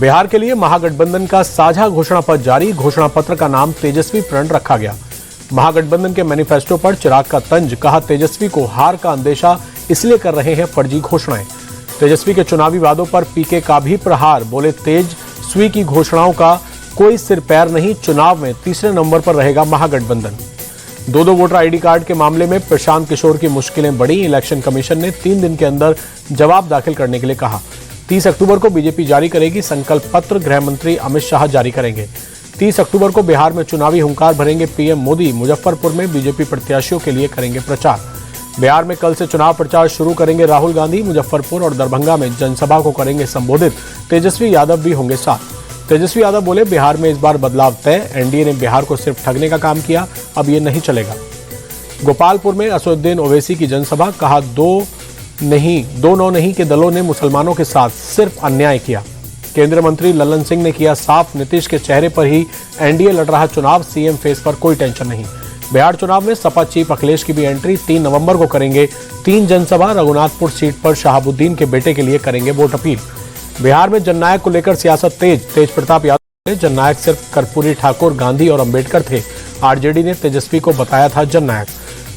बिहार के लिए महागठबंधन का साझा घोषणा पत्र जारी। घोषणा पत्र का नाम तेजस्वी प्रण रखा गया। महागठबंधन के मैनिफेस्टो पर चिराग का तंज, कहा तेजस्वी को हार का अंदेशा इसलिए कर रहे हैं फर्जी घोषणाएं। तेजस्वी के चुनावी वादों पर पीके का भी प्रहार, बोले तेजस्वी की घोषणाओं का कोई सिर पैर नहीं, चुनाव में तीसरे नंबर पर रहेगा महागठबंधन। दो वोटर आईडी कार्ड के मामले में प्रशांत किशोर की मुश्किलें बढ़ी। इलेक्शन कमीशन ने 3 दिन के अंदर जवाब दाखिल करने के लिए कहा। 30 अक्टूबर को बीजेपी जारी करेगी संकल्प पत्र, गृह मंत्री अमित शाह जारी करेंगे। 30 अक्टूबर को बिहार में चुनावी हुंकार भरेंगे पीएम मोदी। मुजफ्फरपुर में बीजेपी प्रत्याशियों के लिए करेंगे प्रचार। बिहार में कल से चुनाव प्रचार शुरू करेंगे राहुल गांधी। मुजफ्फरपुर और दरभंगा में जनसभा को करेंगे संबोधित। तेजस्वी यादव भी होंगे साथ। तेजस्वी यादव बोले, बिहार में इस बार बदलाव तय। एनडीए ने बिहार को सिर्फ ठगने का काम किया, अब ये नहीं चलेगा। गोपालपुर में असदुद्दीन ओवैसी की जनसभा, कहा दो नौ नहीं के दलों ने मुसलमानों के साथ सिर्फ अन्याय किया। केंद्रीय मंत्री लल्लन सिंह ने किया साफ, नीतीश के चेहरे पर ही एनडीए लड़ रहा चुनाव, सीएम फेस पर कोई टेंशन नहीं। बिहार चुनाव में सपा चीफ अखिलेश की भी एंट्री। 3 नवंबर को करेंगे 3 जनसभा। रघुनाथपुर सीट पर शहाबुद्दीन के बेटे के लिए करेंगे वोट अपील। बिहार में जननायक को लेकर सियासत तेज प्रताप यादव ने जननायक सिर्फ कर्पूरी ठाकुर, गांधी और अंबेडकर थे। आरजेडी ने तेजस्वी को बताया था जननायक।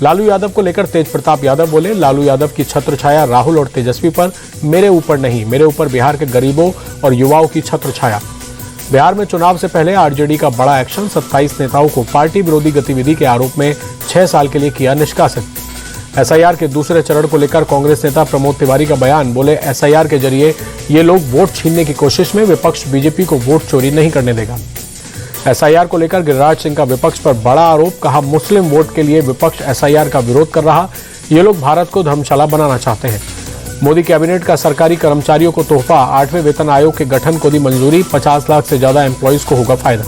लालू यादव को लेकर तेज प्रताप यादव बोले, लालू यादव की छत्र छाया राहुल और तेजस्वी पर, मेरे ऊपर नहीं, मेरे ऊपर बिहार के गरीबों और युवाओं की छत्र छाया। बिहार में चुनाव से पहले आरजेडी का बड़ा एक्शन। 27 नेताओं को पार्टी विरोधी गतिविधि के आरोप में 6 साल के लिए किया निष्कासित। एसआईआर के दूसरे चरण को लेकर कांग्रेस नेता प्रमोद तिवारी का बयान, बोले एसआईआर के जरिए ये लोग वोट छीनने की कोशिश में, विपक्ष बीजेपी को वोट चोरी नहीं करने देगा। एसआईआर को लेकर गिरिराज सिंह का विपक्ष पर बड़ा आरोप, कहा मुस्लिम वोट के लिए विपक्ष एसआईआर का विरोध कर रहा, ये लोग भारत को धर्मशाला बनाना चाहते हैं। मोदी कैबिनेट का सरकारी कर्मचारियों को तोहफा, 8वें वेतन आयोग के गठन को दी मंजूरी, 50 लाख से ज्यादा एम्प्लॉइज को होगा फायदा।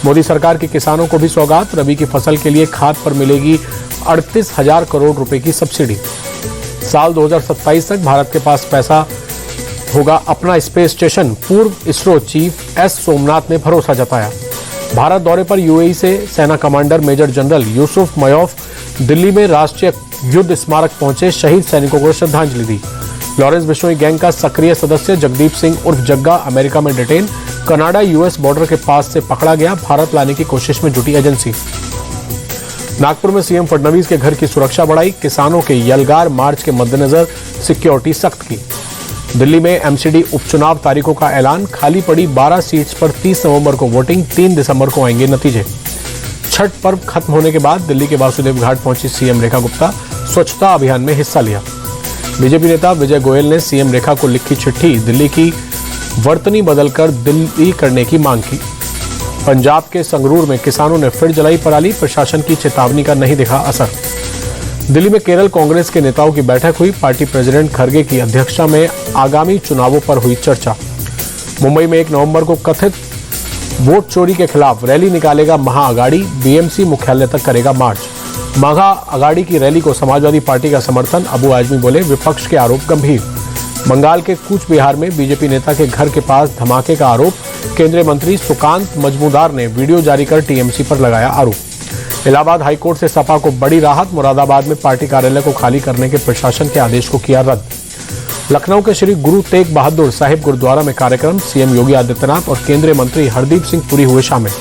मोदी सरकार के किसानों को भी सौगात, रबी की फसल के लिए खाद पर मिलेगी 38,000 करोड़ रुपए की सब्सिडी। साल 2027 तक भारत के पास पैसा होगा अपना स्पेस स्टेशन, पूर्व इसरो चीफ एस सोमनाथ ने भरोसा जताया। भारत दौरे पर यूएई से सेना commander major general Yusuf Mayouf Delhi में राष्ट्रीय युद्ध स्मारक पहुंचे, शहीद सैनिकों को श्रद्धांजलि दी। लॉरेंस बिश्नोई गैंग का सक्रिय सदस्य जगदीप सिंह उर्फ जग्गा अमेरिका में डिटेन, कनाडा यूएस बॉर्डर के पास से पकड़ा गया, भारत लाने की कोशिश में जुटी एजेंसी। नागपुर में सीएम फडणवीस के घर की सुरक्षा बढ़ाई, किसानों के यलगार मार्च के मद्देनजर सिक्योरिटी सख्त की। दिल्ली में एमसीडी उपचुनाव तारीखों का ऐलान, खाली पड़ी 12 सीट्स पर 30 नवंबर को वोटिंग, 3 दिसंबर को आएंगे नतीजे। छठ पर्व खत्म होने के बाद दिल्ली के वासुदेव घाट पहुंची सीएम रेखा गुप्ता, स्वच्छता अभियान में हिस्सा लिया। बीजेपी नेता विजय गोयल ने सीएम रेखा को लिखी चिट्ठी, दिल्ली की वर्तनी बदलकर दिल्ली करने की मांग की। पंजाब के संगरूर में किसानों ने फिर जलाई पराली, प्रशासन की चेतावनी का नहीं दिखा असर। दिल्ली में केरल कांग्रेस के नेताओं की बैठक हुई, पार्टी प्रेसिडेंट खरगे की अध्यक्षता में आगामी चुनावों पर हुई चर्चा। मुंबई में 1 नवंबर को कथित वोट चोरी के खिलाफ रैली निकालेगा महाअगाड़ी, बीएमसी मुख्यालय तक करेगा मार्च। महाअगाड़ी की रैली को समाजवादी पार्टी का समर्थन, अबू आजमी बोले विपक्ष के आरोप गंभीर। बंगाल के कूच बिहार में बीजेपी नेता के घर के पास धमाके का आरोप, केंद्रीय मंत्री सुकांत मजमूदार ने वीडियो जारी कर टीएमसी पर लगाया आरोप। इलाहाबाद हाईकोर्ट से सपा को बड़ी राहत, मुरादाबाद में पार्टी कार्यालय को खाली करने के प्रशासन के आदेश को किया रद्द। लखनऊ के श्री गुरु तेग बहादुर साहिब गुरुद्वारा में कार्यक्रम, सीएम योगी आदित्यनाथ और केंद्रीय मंत्री हरदीप सिंह पुरी हुए शामिल।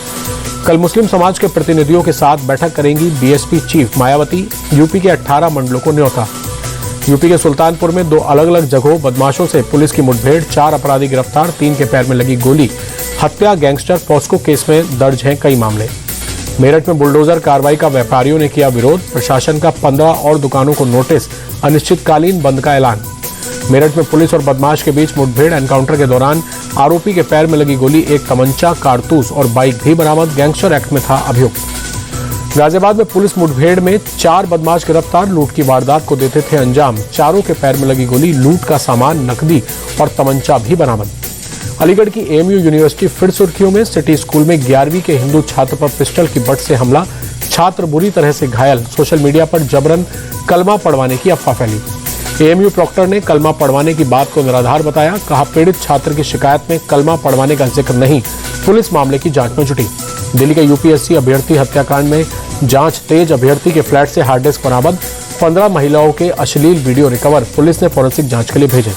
कल मुस्लिम समाज के प्रतिनिधियों के साथ बैठक करेंगी बीएसपी चीफ मायावती। यूपी के 18 मंडलों को न्योता। यूपी के सुल्तानपुर में 2 अलग अलग जगहों बदमाशों से पुलिस की मुठभेड़, 4 अपराधी गिरफ्तार, 3 के पैर में लगी गोली, हत्या, गैंगस्टर, पॉस्को केस में दर्ज हैं कई मामले। मेरठ में बुलडोजर कार्रवाई का व्यापारियों ने किया विरोध, प्रशासन का 15 और दुकानों को नोटिस, अनिश्चितकालीन बंद का ऐलान। मेरठ में पुलिस और बदमाश के बीच मुठभेड़, एनकाउंटर के दौरान आरोपी के पैर में लगी गोली, 1 तमंचा, कारतूस और बाइक भी बरामद, गैंगस्टर एक्ट में था अभियुक्त। गाजियाबाद में पुलिस मुठभेड़ में 4 बदमाश गिरफ्तार, लूट की वारदात को देते थे अंजाम, चारों के पैर में लगी गोली, लूट का सामान, नकदी और तमंचा भी बरामद। अलीगढ़ की एएमयू यूनिवर्सिटी फिर सुर्खियों में, सिटी स्कूल में 11वीं के हिंदू छात्र पर पिस्टल की बट से हमला, छात्र बुरी तरह से घायल, सोशल मीडिया पर जबरन कलमा पढ़वाने की अफवाह फैली। एएमयू प्रॉक्टर ने कलमा पढ़वाने की बात को निराधार बताया, कहा पीड़ित छात्र की शिकायत में कलमा पढ़वाने का जिक्र नहीं, पुलिस मामले की जांच में जुटी। दिल्ली के यूपीएससी अभ्यर्थी हत्याकांड में जांच तेज, अभ्यर्थी के फ्लैट से हार्ड डिस्क बरामद, 15 महिलाओं के अश्लील वीडियो रिकवर, पुलिस ने फोरेंसिक जांच के लिए भेजे।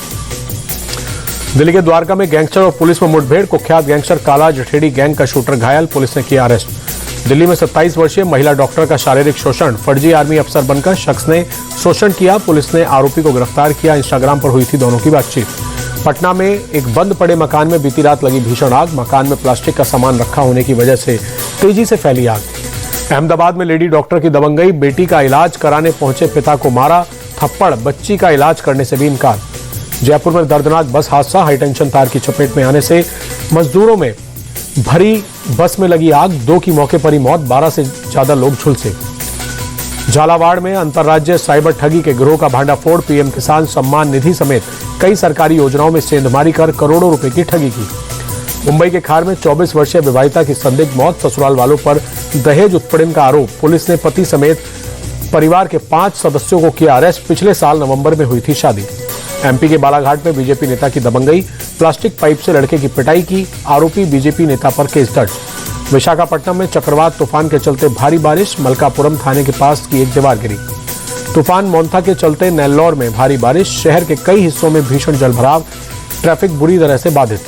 दिल्ली के द्वारका में गैंगस्टर और पुलिस में मुठभेड़। कुख्यात गैंगस्टर काला जठेड़ी गैंग का शूटर घायल, पुलिस ने किया अरेस्ट। दिल्ली में 27 वर्षीय महिला डॉक्टर का शारीरिक शोषण। फर्जी आर्मी अफसर बनकर शख्स ने शोषण किया, पुलिस ने आरोपी को गिरफ्तार किया। इंस्टाग्राम पर हुई थी दोनों की बातचीत। पटना में एक बंद पड़े मकान में बीती रात लगी भीषण आग। मकान में प्लास्टिक का सामान रखा होने की वजह से तेजी से फैली आग। अहमदाबाद में लेडी डॉक्टर की दबंगई। बेटी का इलाज कराने पहुंचे पिता को मारा, थप्पड़। बच्ची का इलाज करने से भी इनकार। जयपुर में दर्दनाक बस हादसा। हाईटेंशन तार की चपेट में आने से मजदूरों में भरी बस में लगी आग। 2 की मौके पर ही मौत, 12 से ज्यादा लोग झुलसे। झालावाड़ में अंतर्राज्यीय साइबर ठगी के गिरोह का भांडाफोड़। पीएम किसान सम्मान निधि समेत कई सरकारी योजनाओं में सेंधमारी कर करोड़ों रुपए की ठगी की। मुंबई के खार में 24 वर्षीय विवाहिता की संदिग्ध मौत। ससुराल वालों पर दहेज उत्पीड़न का आरोप। पुलिस ने पति समेत परिवार के 5 सदस्यों को किया अरेस्ट। पिछले साल नवंबर में हुई थी शादी। एमपी के बालाघाट में बीजेपी नेता की दबंगई। प्लास्टिक पाइप से लड़के की पिटाई की, आरोपी बीजेपी नेता पर केस दर्ज। विशाखापट्टनम में चक्रवात तूफान के चलते भारी बारिश। मलकापुरम थाने के पास की एक दीवार गिरी। तूफान मोन्था के चलते नेल्लौर में भारी बारिश। शहर के कई हिस्सों में भीषण जलभराव। ट्रैफिक बुरी तरह से बाधित।